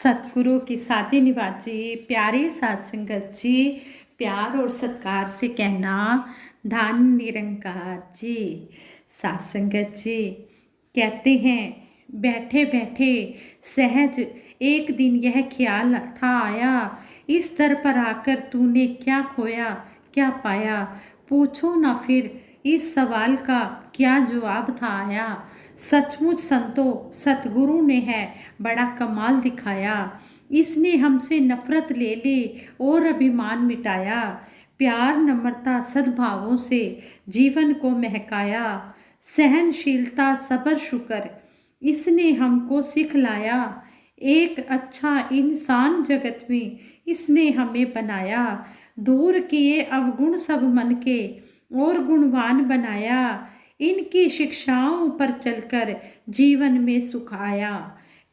सतगुरु की साजी निवाजी प्यारे साध संगत जी, प्यार और सत्कार से कहना धन निरंकार जी। साध संगत जी कहते हैं, बैठे बैठे सहज एक दिन यह ख्याल था आया, इस दर पर आकर तूने क्या खोया क्या पाया। पूछो ना फिर इस सवाल का क्या जवाब था आया। सचमुच संतो सतगुरु ने है बड़ा कमाल दिखाया। इसने हमसे नफरत ले ली और अभिमान मिटाया। प्यार नम्रता सद्भावों से जीवन को महकाया। सहनशीलता सबर शुक्र इसने हमको सिखलाया। एक अच्छा इंसान जगत में इसने हमें बनाया। दूर किए अवगुण सब मन के और गुणवान बनाया। इनकी शिक्षाओं पर चलकर जीवन में सुख आया।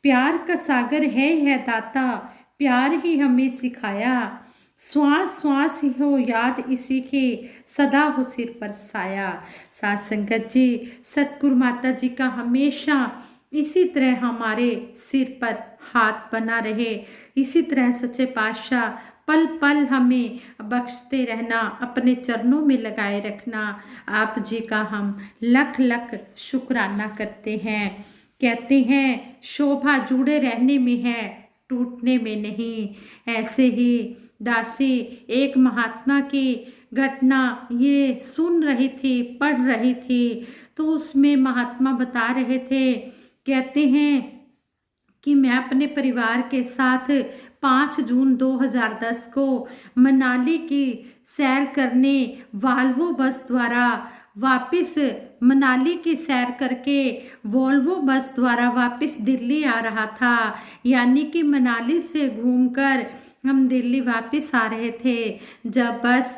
प्यार का सागर है यह दाता, प्यार ही हमें सिखाया। श्वास श्वास ही हो याद इसी के, सदा हो सिर पर साया। साध संगत जी, सतगुरु माता जी का हमेशा इसी तरह हमारे सिर पर हाथ बना रहे। इसी तरह सच्चे पातशाह पल पल हमें बख्शते रहना, अपने चरणों में लगाए रखना। आप जी का हम लख लख शुक्राना करते हैं। कहते हैं शोभा जुड़े रहने में है, टूटने में नहीं। ऐसे ही दासी एक महात्मा की घटना ये सुन रही थी, पढ़ रही थी, तो उसमें महात्मा बता रहे थे, कहते हैं कि मैं अपने परिवार के साथ 5 जून 2010 को मनाली की सैर करने वॉल्वो बस द्वारा वापस मनाली की सैर करके वॉल्वो बस द्वारा वापस दिल्ली आ रहा था। यानी कि मनाली से घूमकर हम दिल्ली वापस आ रहे थे। जब बस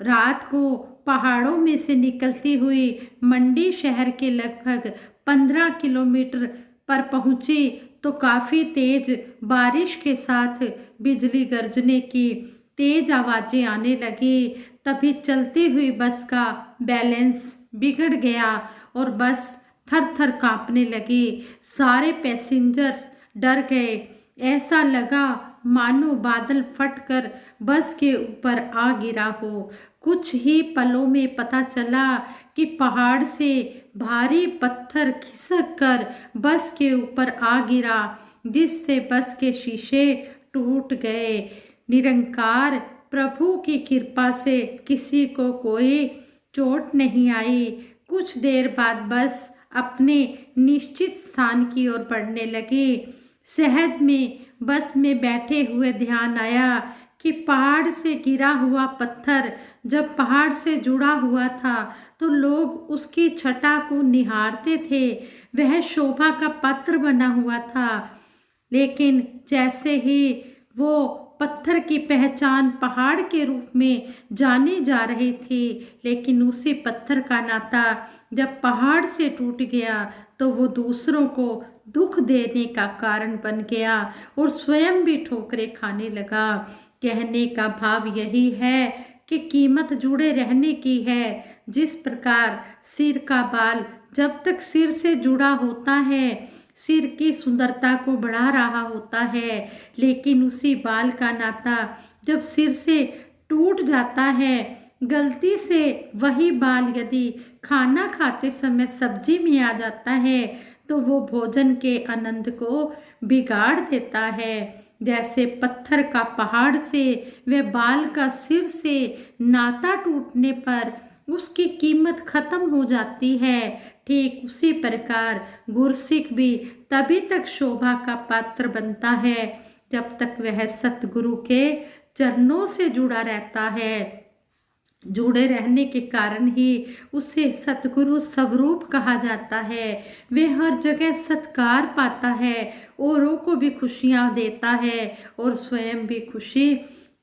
रात को पहाड़ों में से निकलती हुई मंडी शहर के लगभग 15 किलोमीटर पर पहुंची तो काफ़ी तेज बारिश के साथ बिजली गरजने की तेज आवाज़ें आने लगी। तभी चलती हुई बस का बैलेंस बिगड़ गया और बस थर थर कांपने लगी। सारे पैसेंजर्स डर गए। ऐसा लगा मानो बादल फटकर बस के ऊपर आ गिरा हो। कुछ ही पलों में पता चला कि पहाड़ से भारी पत्थर खिसक कर बस के ऊपर आ गिरा, जिससे बस के शीशे टूट गए। निरंकार प्रभु की कृपा से किसी को कोई चोट नहीं आई। कुछ देर बाद बस अपने निश्चित स्थान की ओर बढ़ने लगी। सहज में बस में बैठे हुए ध्यान आया कि पहाड़ से गिरा हुआ पत्थर जब पहाड़ से जुड़ा हुआ था तो लोग उसकी छटा को निहारते थे। वह शोभा का पात्र बना हुआ था। लेकिन जैसे ही वो पत्थर की पहचान पहाड़ के रूप में जानी जा रही थी, लेकिन उसी पत्थर का नाता जब पहाड़ से टूट गया तो वो दूसरों को दुख देने का कारण बन गया और स्वयं भी ठोकरें खाने लगा। कहने का भाव यही है कि कीमत जुड़े रहने की है। जिस प्रकार सिर का बाल जब तक सिर से जुड़ा होता है, सिर की सुंदरता को बढ़ा रहा होता है, लेकिन उसी बाल का नाता जब सिर से टूट जाता है, गलती से वही बाल यदि खाना खाते समय सब्जी में आ जाता है तो वो भोजन के आनंद को बिगाड़ देता है। जैसे पत्थर का पहाड़ से व बाल का सिर से नाता टूटने पर उसकी कीमत खत्म हो जाती है, ठीक उसी प्रकार गुरसिख भी तभी तक शोभा का पात्र बनता है जब तक वह सतगुरु के चरणों से जुड़ा रहता है। जुड़े रहने के कारण ही उसे सतगुरु स्वरूप कहा जाता है। वह हर जगह सत्कार पाता है, औरों को भी खुशियाँ देता है और स्वयं भी खुशी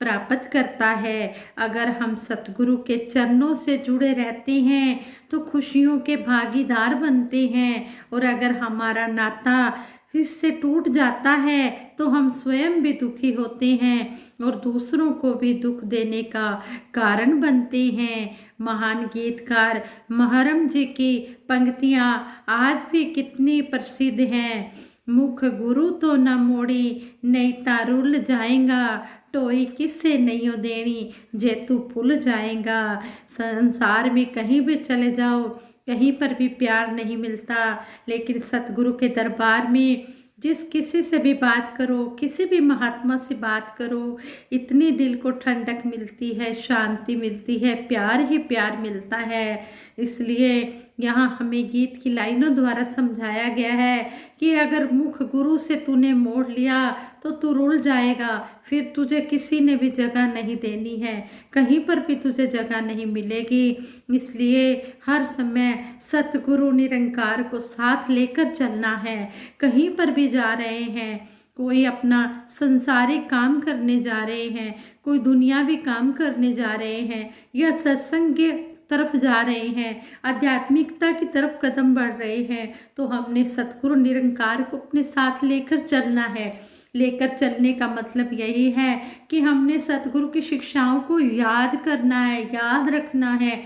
प्राप्त करता है। अगर हम सतगुरु के चरणों से जुड़े रहते हैं तो खुशियों के भागीदार बनते हैं, और अगर हमारा नाता इससे टूट जाता है तो हम स्वयं भी दुखी होते हैं और दूसरों को भी दुख देने का कारण बनते हैं। महान गीतकार महरम जी की पंक्तियाँ आज भी कितनी प्रसिद्ध हैं। मुख गुरु तो न मोड़ी, नहीं तारुल जाएगा, टोई किससे नहीं हो देनी, जे तू भूल जाएगा। संसार में कहीं भी चले जाओ, कहीं पर भी प्यार नहीं मिलता, लेकिन सतगुरु के दरबार में जिस किसी से भी बात करो, किसी भी महात्मा से बात करो, इतनी दिल को ठंडक मिलती है, शांति मिलती है, प्यार ही प्यार मिलता है। इसलिए यहाँ हमें गीत की लाइनों द्वारा समझाया गया है कि अगर मुख गुरु से तूने मोड़ लिया तो तू रुल जाएगा, फिर तुझे किसी ने भी जगह नहीं देनी है, कहीं पर भी तुझे जगह नहीं मिलेगी। इसलिए हर समय सतगुरु निरंकार को साथ लेकर चलना है। कहीं पर भी जा रहे हैं, कोई अपना संसारिक काम करने जा रहे हैं, कोई दुनियावी काम करने जा रहे हैं, या सत्संग के तरफ जा रहे हैं, आध्यात्मिकता की तरफ कदम बढ़ रहे हैं, तो हमने सतगुरु निरंकार को अपने साथ लेकर चलना है। लेकर चलने का मतलब यही है कि हमने सतगुरु की शिक्षाओं को याद करना है, याद रखना है।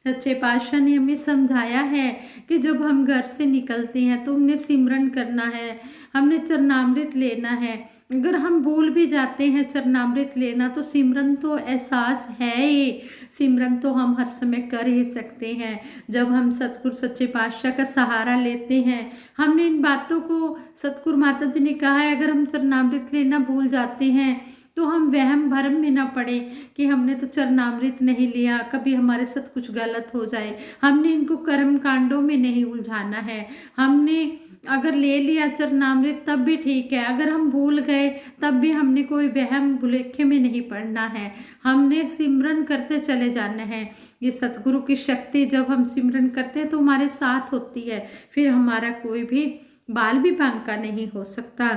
सच्चे पातशाह ने हमें समझाया है कि जब हम घर से निकलते हैं तो हमने सिमरन करना है, हमने चरणामृत लेना है। अगर हम भूल भी जाते हैं चरणामृत लेना, तो सिमरन तो एहसास है ही, सिमरन तो हम हर समय कर ही सकते हैं। जब हम सतगुरु सच्चे पातशाह का सहारा लेते हैं, हमने इन बातों को, सतगुरु माता जी ने कहा है, अगर हम चरणामृत लेना भूल जाते हैं तो हम वहम भरम में ना पड़े कि हमने तो चरणामृत नहीं लिया, कभी हमारे साथ कुछ गलत हो जाए। हमने इनको कर्म कांडों में नहीं उलझाना है। हमने अगर ले लिया चरणामृत तब भी ठीक है, अगर हम भूल गए तब भी हमने कोई वहम भुलेखे में नहीं पड़ना है। हमने सिमरन करते चले जाना है। ये सतगुरु की शक्ति जब हम सिमरन करते हैं तो हमारे साथ होती है, फिर हमारा कोई भी बाल भी बांका नहीं हो सकता।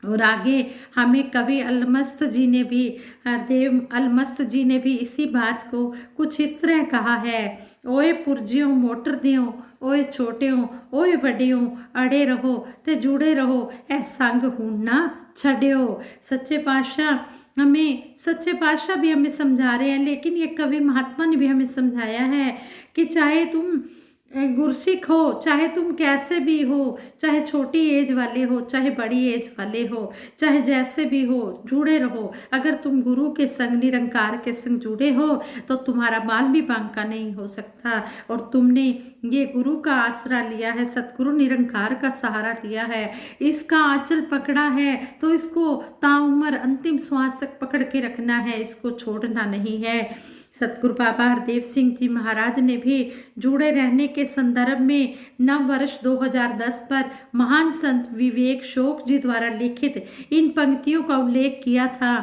और आगे हमें कवि अलमस्त जी ने भी, हरदेव अलमस्त जी ने भी इसी बात को कुछ इस तरह कहा है। ओए पुरजियों मोटर दियो, ओए छोटियों ओए वडियों, अड़े रहो ते जुड़े रहो, ए संग हूना छड़ियो। सच्चे पातशाह हमें, सच्चे पातशाह भी हमें समझा रहे हैं, लेकिन ये कवि महात्मा ने भी हमें समझाया है कि चाहे तुम गुरसिख हो, चाहे तुम कैसे भी हो, चाहे छोटी एज वाले हो, चाहे बड़ी एज वाले हो, चाहे जैसे भी हो, जुड़े रहो। अगर तुम गुरु के संग, निरंकार के संग जुड़े हो तो तुम्हारा बाल भी बांका नहीं हो सकता। और तुमने ये गुरु का आसरा लिया है, सतगुरु निरंकार का सहारा लिया है, इसका आंचल पकड़ा है, तो इसको ताउम्र अंतिम श्वास तक पकड़ के रखना है, इसको छोड़ना नहीं है। सतगुरु बाबा हरदेव सिंह जी महाराज ने भी जुड़े रहने के संदर्भ में नव वर्ष 2010 पर महान संत विवेक शोक जी द्वारा लिखित इन पंक्तियों का उल्लेख किया था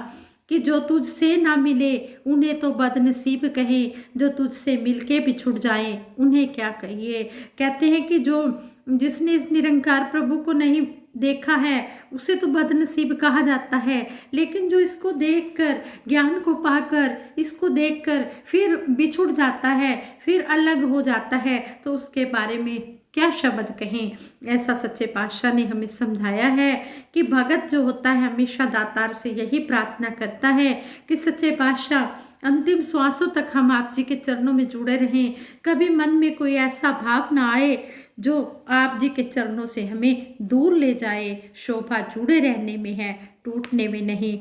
कि जो तुझसे ना मिले उन्हें तो बदनसीब कहे, जो तुझसे मिलके बिछुड़ जाए उन्हें क्या कहिए। कहते हैं कि जो जिसने इस निरंकार प्रभु को नहीं देखा है उसे तो बदनसीब कहा जाता है, लेकिन जो इसको देखकर, ज्ञान को पाकर, इसको देखकर फिर बिछुड़ जाता है, फिर अलग हो जाता है, तो उसके बारे में क्या शब्द कहें। ऐसा सच्चे पातशाह ने हमें समझाया है कि भगत जो होता है हमेशा दातार से यही प्रार्थना करता है कि सच्चे पातशाह अंतिम श्वासों तक हम आप जी के चरणों में जुड़े रहें। कभी मन में कोई ऐसा भाव ना आए जो आप जी के चरणों से हमें दूर ले जाए। शोभा जुड़े रहने में है, टूटने में नहीं।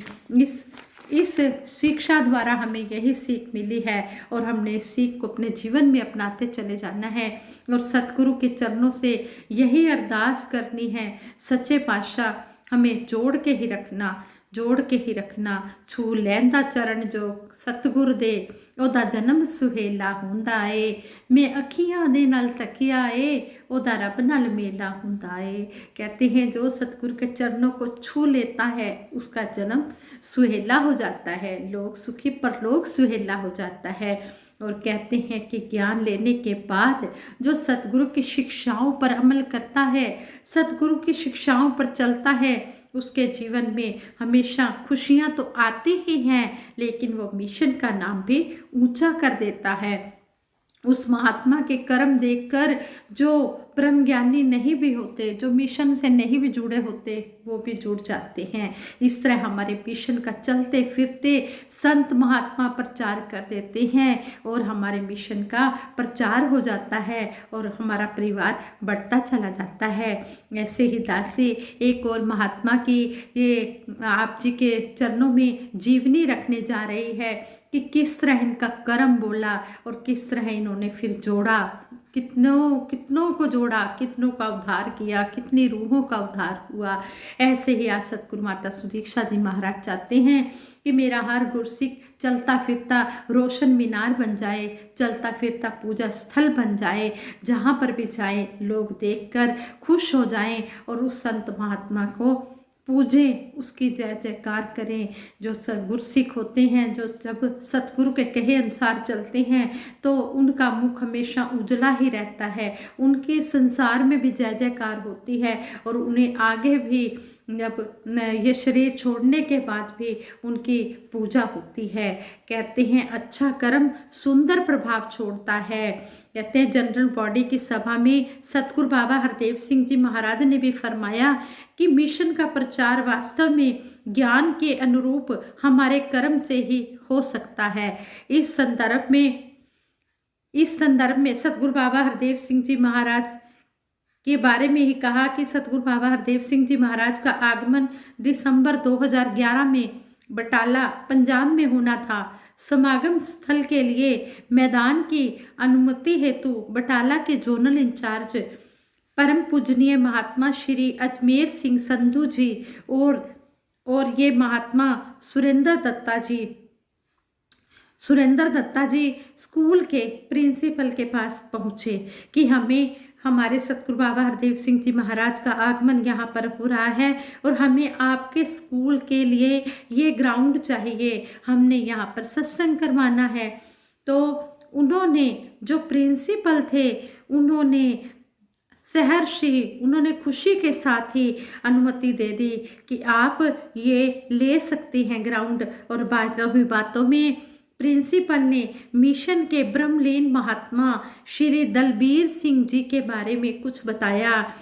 इस शिक्षा द्वारा हमें यही सीख मिली है और हमने इस सीख को अपने जीवन में अपनाते चले जाना है और सतगुरु के चरणों से यही अरदास करनी है, सच्चे पातशाह हमें जोड़ के ही रखना, जोड़ के ही रखना। छू लैंदा चरण जो सतगुर दे, ओदा जन्म सुहेला हुंदा ए, मैं अखियां दे नाल तकिया ए, ओदा रब नाल मेला हुंदा ए। कहते हैं जो सतगुरु के चरणों को छू लेता है उसका जन्म सुहेला हो जाता है, लोग सुखी परलोक सुहेला हो जाता है। और कहते हैं कि ज्ञान लेने के बाद जो सतगुरु की शिक्षाओं पर अमल करता है, सतगुरु की शिक्षाओं पर चलता है, उसके जीवन में हमेशा खुशियां तो आती ही हैं, लेकिन वो मिशन का नाम भी ऊंचा कर देता है। उस महात्मा के कर्म देखकर जो ब्रह्म ज्ञानी नहीं भी होते, जो मिशन से नहीं भी जुड़े होते, वो भी जुड़ जाते हैं। इस तरह हमारे मिशन का चलते फिरते संत महात्मा प्रचार कर देते हैं और हमारे मिशन का प्रचार हो जाता है और हमारा परिवार बढ़ता चला जाता है। ऐसे ही दासी एक और महात्मा की ये आप जी के चरणों में जीवनी रखने जा रही है कि किस तरह इनका कर्म बोला और किस तरह इन्होंने फिर जोड़ा, कितनों कितनों को जोड़ा, कितनों का उद्धार किया, कितनी रूहों का उद्धार हुआ। ऐसे ही आज सतगुरु माता सुदीक्षा जी महाराज चाहते हैं कि मेरा हर गुरसिख चलता फिरता रोशन मीनार बन जाए, चलता फिरता पूजा स्थल बन जाए, जहाँ पर भी जाए लोग देखकर खुश हो जाएं और उस संत महात्मा को पूजें, उसकी जय जयकार करें। जो गुरसिख होते हैं, जो जब सतगुरु के कहे अनुसार चलते हैं तो उनका मुख हमेशा उजला ही रहता है, उनके संसार में भी जय जयकार होती है और उन्हें आगे भी जब ये शरीर छोड़ने के बाद भी उनकी पूजा होती है। कहते हैं अच्छा कर्म सुंदर प्रभाव छोड़ता है। कहते हैं जनरल बॉडी की सभा में सतगुरु बाबा हरदेव सिंह जी महाराज ने भी फरमाया कि मिशन का प्रचार वास्तव में ज्ञान के अनुरूप हमारे कर्म से ही हो सकता है। इस संदर्भ में सतगुरु बाबा हरदेव सिंह जी महाराज के बारे में ही कहा कि सतगुरु बाबा हरदेव सिंह जी महाराज का आगमन दिसंबर 2011 में बटाला पंजाब में होना था। समागम स्थल के लिए मैदान की अनुमति हेतु बटाला के जोनल इंचार्ज परम पूजनीय महात्मा श्री अजमेर सिंह संधू जी और ये महात्मा सुरेंद्र दत्ता जी स्कूल के प्रिंसिपल के पास पहुँचे कि हमें हमारे सतगुरु बाबा हरदेव सिंह जी महाराज का आगमन यहाँ पर हो रहा है और हमें आपके स्कूल के लिए ये ग्राउंड चाहिए, हमने यहाँ पर सत्संग करवाना है। तो उन्होंने जो प्रिंसिपल थे उन्होंने खुशी के साथ ही अनुमति दे दी कि आप ये ले सकते हैं ग्राउंड। और बातों में प्रिंसिपल ने मिशन के ब्रह्मलीन महात्मा श्री दलबीर सिंह जी के बारे में कुछ बताया।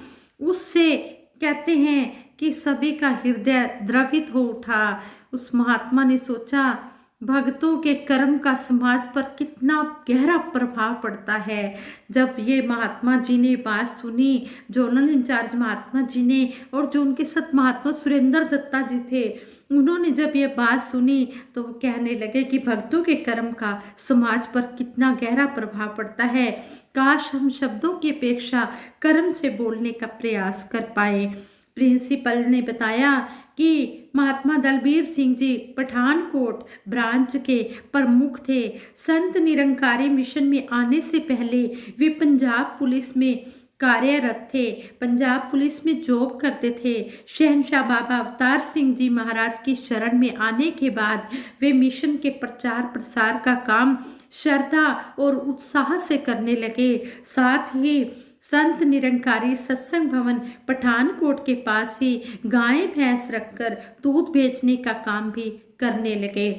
उससे कहते हैं कि सभी का हृदय द्रवित हो उठा। उस महात्मा ने सोचा भक्तों के कर्म का समाज पर कितना गहरा प्रभाव पड़ता है। जब ये महात्मा जी ने बात सुनी, जोनल इंचार्ज महात्मा जी ने और जो उनके सत महात्मा सुरेंद्र दत्ता जी थे, उन्होंने जब ये बात सुनी तो वो कहने लगे कि भक्तों के कर्म का समाज पर कितना गहरा प्रभाव पड़ता है। काश हम शब्दों की अपेक्षा कर्म से बोलने का प्रयास कर पाए। प्रिंसिपल ने बताया कि महात्मा दलबीर सिंह जी पठानकोट ब्रांच के प्रमुख थे। संत निरंकारी मिशन में आने से पहले वे पंजाब पुलिस में कार्यरत थे, पंजाब पुलिस में जॉब करते थे। शहंशाह बाबा अवतार सिंह जी महाराज की शरण में आने के बाद वे मिशन के प्रचार प्रसार का काम श्रद्धा और उत्साह से करने लगे। साथ ही संत निरंकारी सत्संग भवन पठानकोट के पास ही गाय भैंस रखकर दूध बेचने का काम भी करने लगे।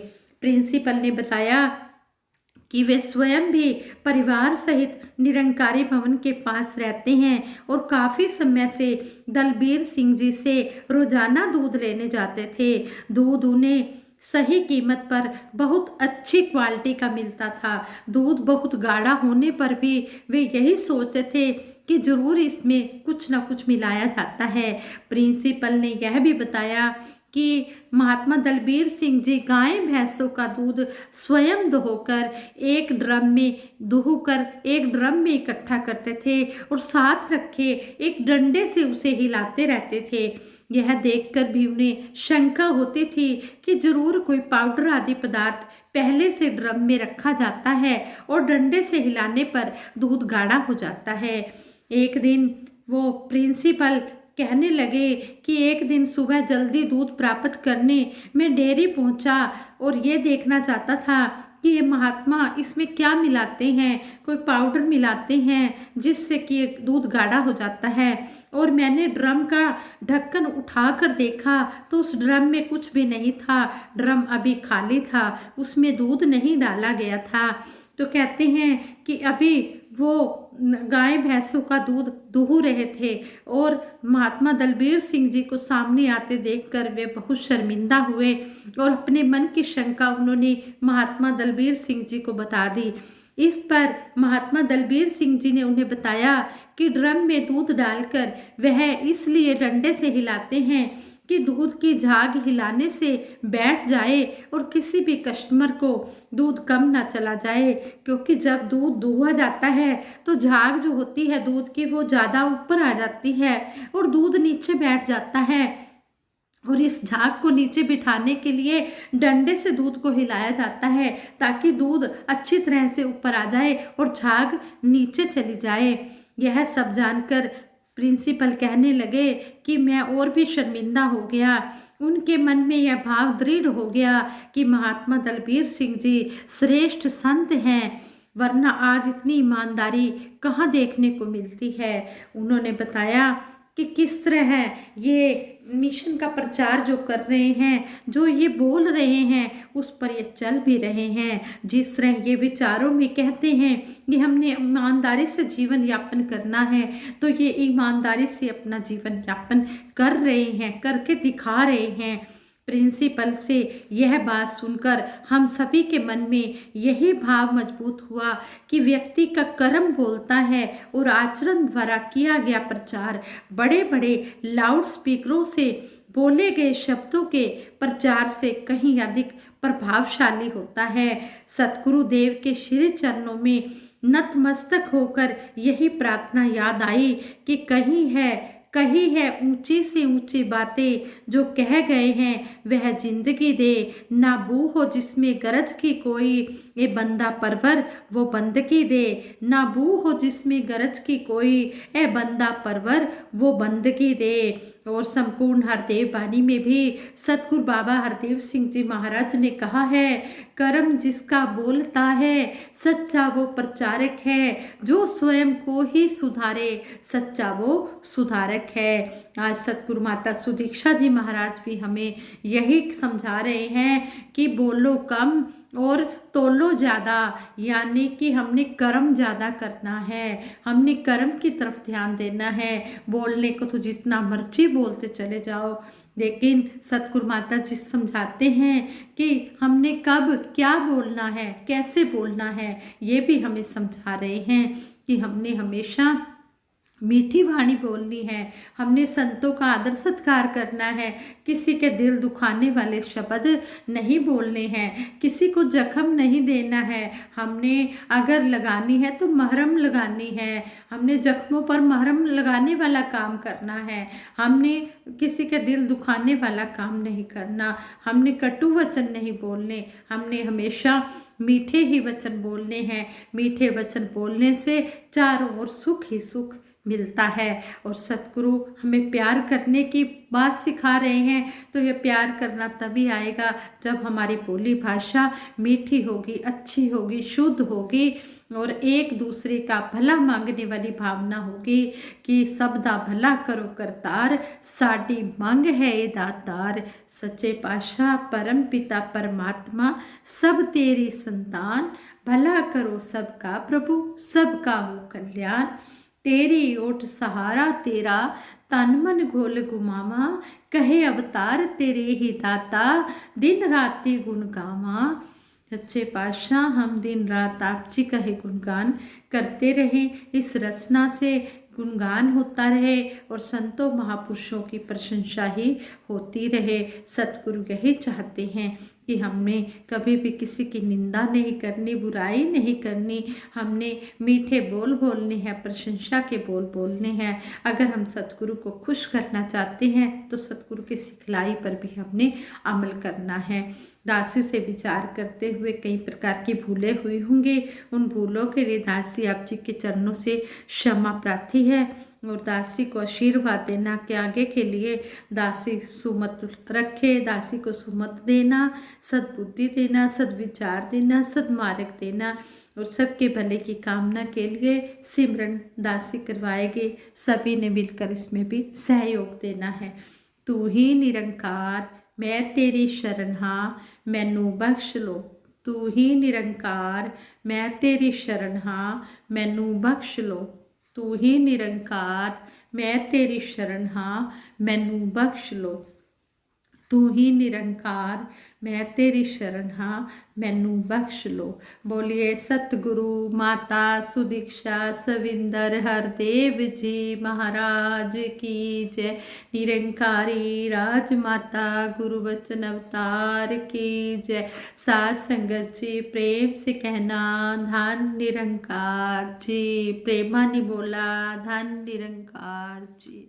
प्रिंसिपल ने बताया कि वे स्वयं भी परिवार सहित निरंकारी भवन के पास रहते हैं और काफ़ी समय से दलबीर सिंह जी से रोजाना दूध लेने जाते थे। दूध उन्हें सही कीमत पर बहुत अच्छी क्वालिटी का मिलता था। दूध बहुत गाढ़ा होने पर भी वे यही सोचते थे कि जरूर इसमें कुछ ना कुछ मिलाया जाता है। प्रिंसिपल ने यह भी बताया कि महात्मा दलबीर सिंह जी गाय भैंसों का दूध स्वयं दुहकर एक ड्रम में इकट्ठा करते थे और साथ रखे एक डंडे से उसे हिलाते रहते थे। यह देखकर भी उन्हें शंका होती थी कि जरूर कोई पाउडर आदि पदार्थ पहले से ड्रम में रखा जाता है और डंडे से हिलाने पर दूध गाढ़ा हो जाता है। एक दिन वो प्रिंसिपल कहने लगे कि एक दिन सुबह जल्दी दूध प्राप्त करने में डेयरी पहुंचा और ये देखना चाहता था कि ये महात्मा इसमें क्या मिलाते हैं। कोई पाउडर मिलाते हैं जिससे कि दूध गाढ़ा हो जाता है। और मैंने ड्रम का ढक्कन उठाकर देखा तो उस ड्रम में कुछ भी नहीं था, ड्रम अभी खाली था, उसमें दूध नहीं डाला गया था। तो कहते हैं कि अभी वो गाय भैंसों का दूध दूह रहे थे और महात्मा दलबीर सिंह जी को सामने आते देखकर वे बहुत शर्मिंदा हुए और अपने मन की शंका उन्होंने महात्मा दलबीर सिंह जी को बता दी। इस पर महात्मा दलबीर सिंह जी ने उन्हें बताया कि ड्रम में दूध डालकर वह इसलिए डंडे से हिलाते हैं कि दूध की झाग हिलाने से बैठ जाए और किसी भी कस्टमर को दूध कम ना चला जाए, क्योंकि जब दूध दुहा जाता है तो झाग जो होती है दूध की वो ज़्यादा ऊपर आ जाती है और दूध नीचे बैठ जाता है और इस झाग को नीचे बिठाने के लिए डंडे से दूध को हिलाया जाता है ताकि दूध अच्छी तरह से ऊपर आ जाए और झाग नीचे चली जाए। यह सब जानकर प्रिंसिपल कहने लगे कि मैं और भी शर्मिंदा हो गया। उनके मन में यह भाव दृढ़ हो गया कि महात्मा दलबीर सिंह जी श्रेष्ठ संत हैं, वरना आज इतनी ईमानदारी कहाँ देखने को मिलती है। उन्होंने बताया कि किस तरह ये मिशन का प्रचार जो कर रहे हैं, जो ये बोल रहे हैं, उस पर ये चल भी रहे हैं। जिस तरह ये विचारों में कहते हैं कि हमने ईमानदारी से जीवन यापन करना है, तो ये ईमानदारी से अपना जीवन यापन कर रहे हैं, करके दिखा रहे हैं। प्रिंसिपल से यह बात सुनकर हम सभी के मन में यही भाव मजबूत हुआ कि व्यक्ति का कर्म बोलता है और आचरण द्वारा किया गया प्रचार बड़े बड़े लाउड स्पीकरों से बोले गए शब्दों के प्रचार से कहीं अधिक प्रभावशाली होता है। सतगुरु देव के श्री चरणों में नतमस्तक होकर यही प्रार्थना याद आई कि कही है ऊंची से ऊंची बातें जो कह गए हैं वह जिंदगी दे, ना बू हो जिसमें गरज की कोई, ये बंदा परवर वो बंदगी दे, ना बू हो जिसमें गरज की कोई, ए बंदा परवर वो बंदगी दे। और संपूर्ण हरदेव बानी में भी सतगुरु बाबा हरदेव सिंह जी महाराज ने कहा है, कर्म जिसका बोलता है सच्चा वो प्रचारक है, जो स्वयं को ही सुधारे सच्चा वो सुधारक है। आज सतगुरु माता सुदीक्षा जी महाराज भी हमें यही समझा रहे हैं कि बोलो कम और तोलो ज़्यादा, यानी कि हमने कर्म ज़्यादा करना है, हमने कर्म की तरफ ध्यान देना है। बोलने को तो जितना मर्जी बोलते चले जाओ, लेकिन सतगुरु माता जी समझाते हैं कि हमने कब क्या बोलना है, कैसे बोलना है, ये भी हमें समझा रहे हैं कि हमने हमेशा मीठी वाणी बोलनी है, हमने संतों का आदर सत्कार करना है, किसी के दिल दुखाने वाले शब्द नहीं बोलने हैं, किसी को जख्म नहीं देना है। हमने अगर लगानी है तो महरम लगानी है, हमने जख्मों पर महरम लगाने वाला काम करना है, हमने किसी के दिल दुखाने वाला काम नहीं करना, हमने कटु वचन नहीं बोलने, हमने हमेशा मीठे ही वचन बोलने हैं। मीठे वचन बोलने से चारों ओर सुख ही सुख मिलता है। और सतगुरु हमें प्यार करने की बात सिखा रहे हैं, तो ये प्यार करना तभी आएगा जब हमारी बोली भाषा मीठी होगी, अच्छी होगी, शुद्ध होगी और एक दूसरे का भला मांगने वाली भावना होगी कि सबदा भला करो करतार, साडी मांग है ये दातार। सच्चे पातशाह परम पिता परमात्मा सब तेरी संतान, भला करो सबका प्रभु सबका हो कल्याण। तेरी ओट सहारा तेरा, तन मन घोल गुमावा, कहे अवतार तेरे ही दाता, दिन राति गुण गावा। सच्चे पातशाह हम दिन रात आप जी का ही गुणगान करते रहें, इस रचना से गुणगान होता रहे और संतों महापुरुषों की प्रशंसा ही होती रहे। सतगुरु यही चाहते हैं कि हमने कभी भी किसी की निंदा नहीं करनी, बुराई नहीं करनी, हमने मीठे बोल बोलने हैं, प्रशंसा के बोल बोलने हैं। अगर हम सतगुरु को खुश करना चाहते हैं तो सतगुरु की सिखलाई पर भी हमने अमल करना है। दासी से विचार करते हुए कई प्रकार की भूलें हुई होंगी, उन भूलों के लिए दासी आप जी के चरणों से क्षमा प्रार्थी है और दासी को आशीर्वाद देना कि आगे के लिए दासी सुमत रखे, दासी को सुमत देना, सद्बुद्धि देना, सद्विचार देना, सद्मार्ग देना और सबके भले की कामना के लिए सिमरन दासी करवाएगी। सभी ने मिलकर इसमें भी सहयोग देना है। तू ही निरंकार मैं तेरी शरण हाँ, मैनू बख्श लो, ਤੂੰ ਹੀ ਨਿਰੰਕਾਰ, ਮੈਂ ਤੇਰੀ ਸ਼ਰਨ ਹਾਂ, ਮੈਨੂੰ ਬਖਸ਼ ਲੋ। ਤੂੰ ਹੀ ਨਿਰੰਕਾਰ, ਮੈਂ ਤੇਰੀ ਸ਼ਰਨ ਹਾਂ, ਮੈਨੂੰ ਬਖਸ਼ ਲੋ। ਤੂੰ ਹੀ ਨਿਰੰਕਾਰ, ਮੈਂ ਤੇਰੀ ਸ਼ਰਨ ਹਾਂ, ਮੈਨੂੰ ਬਖਸ਼ ਲੋ। ਬੋਲੀਏ ਸਤਿਗੁਰੂ ਮਾਤਾ ਸੁਦੀਕਸ਼ਾ ਸਵਿੰਦਰ ਹਰਦੇਵ ਜੀ ਮਹਾਰਾਜ ਕੀ ਜੈ। ਨਿਰੰਕਾਰੀ ਰਾਜ ਮਾਤਾ गुरु बचन अवतार की जय। साध संगत जी प्रेम से कहना धन निरंकार जी। प्रेमानी बोला धन निरंकार जी।